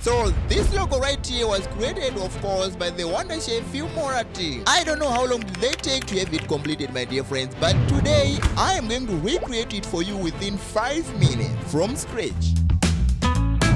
So this logo right here was created of course by the wondershare Filmora team. I don't know how long did they take to have it completed, my dear friends, but today I am going to recreate it for you within 5 minutes from scratch.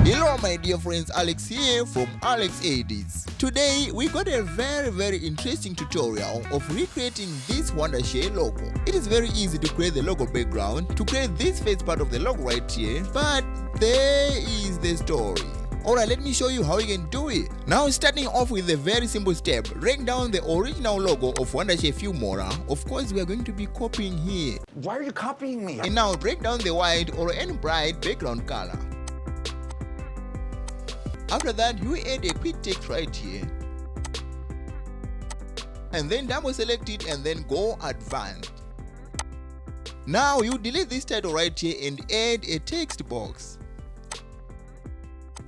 Hello my dear friends, Alex here from Alex Edits. Today we got a very interesting tutorial of recreating this wondershare logo. It is very easy to create the logo background, to create this face part of the logo right here, but there is the story. Alright, let me show you how you can do it. Now starting off with a very simple step, write down the original logo of wondershare Filmora. Of course we are going to be copying here. Why are you copying me? And now break down the white or any bright background color. After that, you add a quick text right here. And then double select it and then go advanced. Now you delete this title right here and add a text box.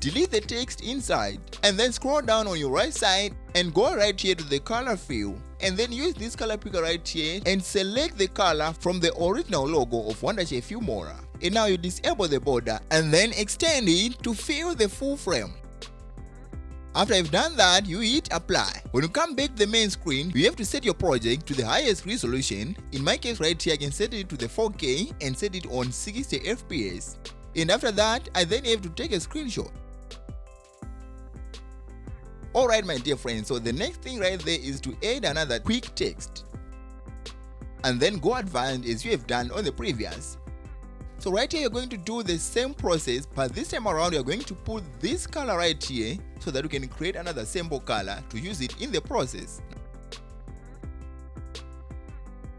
Delete the text inside and then scroll down on your right side and go right here to the color field. And then use this color picker right here and select the color from the original logo of wondershare Filmora. And now you disable the border and then extend it to fill the full frame. After you've done that, you hit apply. When you come back to the main screen, you have to set your project to the highest resolution. In my case right here, I can set it to the 4K and set it on 60 FPS. And after that, I then have to take a screenshot. Alright my dear friends, so the next thing right there is to add another quick text. And then go advanced as you have done on the previous. So right here you're going to do the same process, but this time around you're going to put this color right here so that you can create another sample color to use it in the process.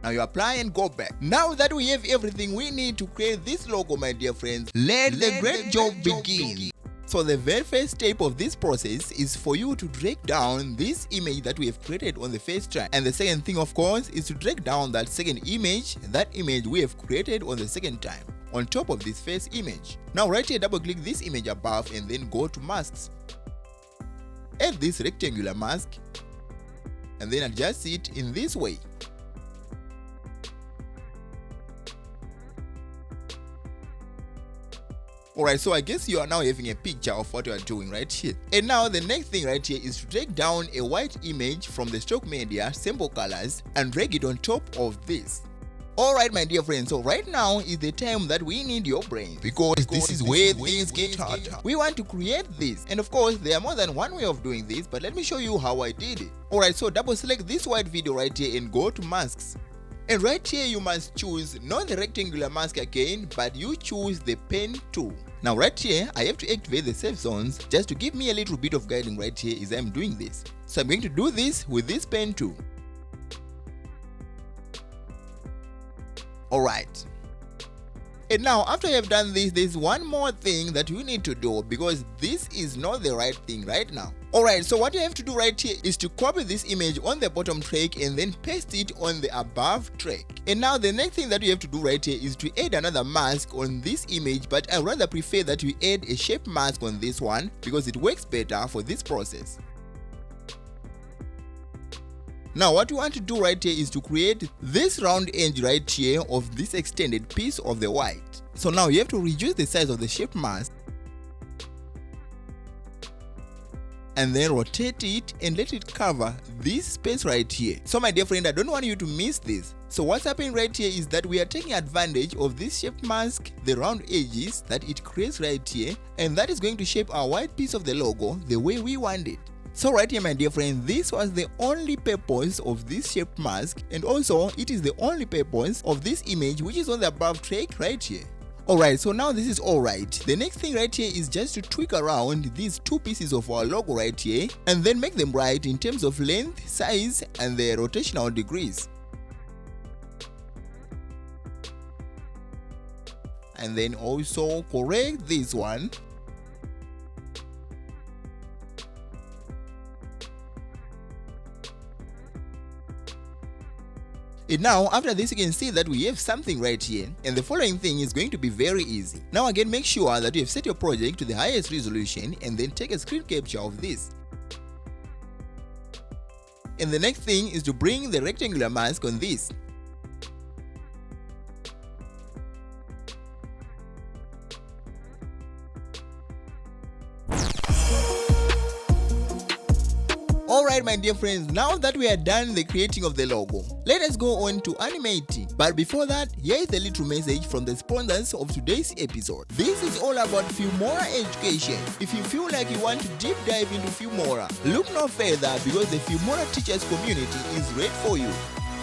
Now you apply and go back. Now that we have everything we need to create this logo, my dear friends, let the great job begin. So the very first step of this process is for you to drag down this image that we have created on the first time. And the second thing of course is to drag down that second image, we have created on the second time, on top of this first image. Now right here double click this image above and then go to masks. Add this rectangular mask and then adjust it in this way. Alright, so I guess you are now having a picture of what you are doing right here. And now the next thing right here is to drag down a white image from the stock media sample colors and drag it on top of this. Alright my dear friends, so right now is the time that we need your brain, because this is where things get harder. We want to create this, and of course there are more than one way of doing this, but let me show you how I did it. Alright, so double select this white video right here and go to masks. And right here you must choose not the rectangular mask again, but you choose the pen tool. Now right here I have to activate the safe zones just to give me a little bit of guiding right here as I'm doing this. So I'm going to do this with this pen tool. Alright. And now after you have done this, there's one more thing that you need to do, because this is not the right thing right now. Alright, so what you have to do right here is to copy this image on the bottom track and then paste it on the above track. And now the next thing that you have to do right here is to add another mask on this image, but I rather prefer that you add a shape mask on this one because it works better for this process. Now what you want to do right here is to create this round edge right here of this extended piece of the white. So now you have to reduce the size of the shape mask and then rotate it and let it cover this space right here. So my dear friend, I don't want you to miss this. So what's happening right here is that we are taking advantage of this shape mask, the round edges that it creates right here, and that is going to shape our white piece of the logo the way we want it. So right here my dear friend, this was the only purpose of this shape mask, and also it is the only purpose of this image which is on the above track right here. Alright, so now this is alright. The next thing right here is just to tweak around these two pieces of our logo right here and then make them right in terms of length, size and the rotational degrees. And then also correct this one. And now after this you can see that we have something right here, and the following thing is going to be very easy. Now again, make sure that you have set your project to the highest resolution and then take a screen capture of this. And the next thing is to bring the rectangular mask on this. Alright my dear friends, now that we are done the creating of the logo, let us go on to animating. But before that, here is a little message from the sponsors of today's episode. This is all about Filmora Education. If you feel like you want to deep dive into Filmora, look no further because the Filmora teachers community is ready for you.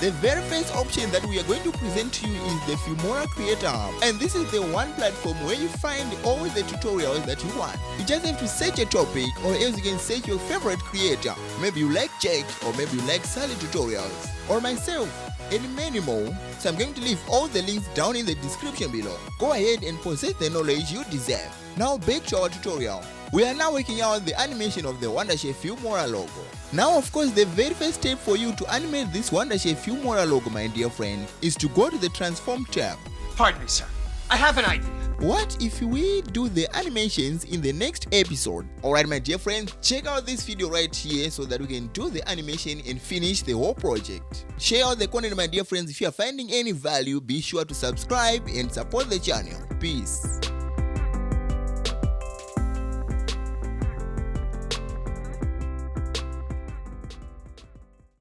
The very first option that we are going to present to you is the Filmora Creator Hub, and this is the one platform where you find all the tutorials that you want. You just have to search a topic, or else you can search your favorite creator. Maybe you like Jake, or maybe you like Sally tutorials, or myself, and many more. So I'm going to leave all the links down in the description below. Go ahead and possess the knowledge you deserve. Now back to our tutorial. We are now working out the animation of the wondershare Filmora logo. Now of course the very first step for you to animate this wondershare Filmora logo, my dear friend, is to go to the transform tab. Pardon me, sir. I have an idea. What if we do the animations in the next episode? Alright my dear friends, check out this video right here so that we can do the animation and finish the whole project. Share out the content my dear friends. If you are finding any value, be sure to subscribe and support the channel. Peace.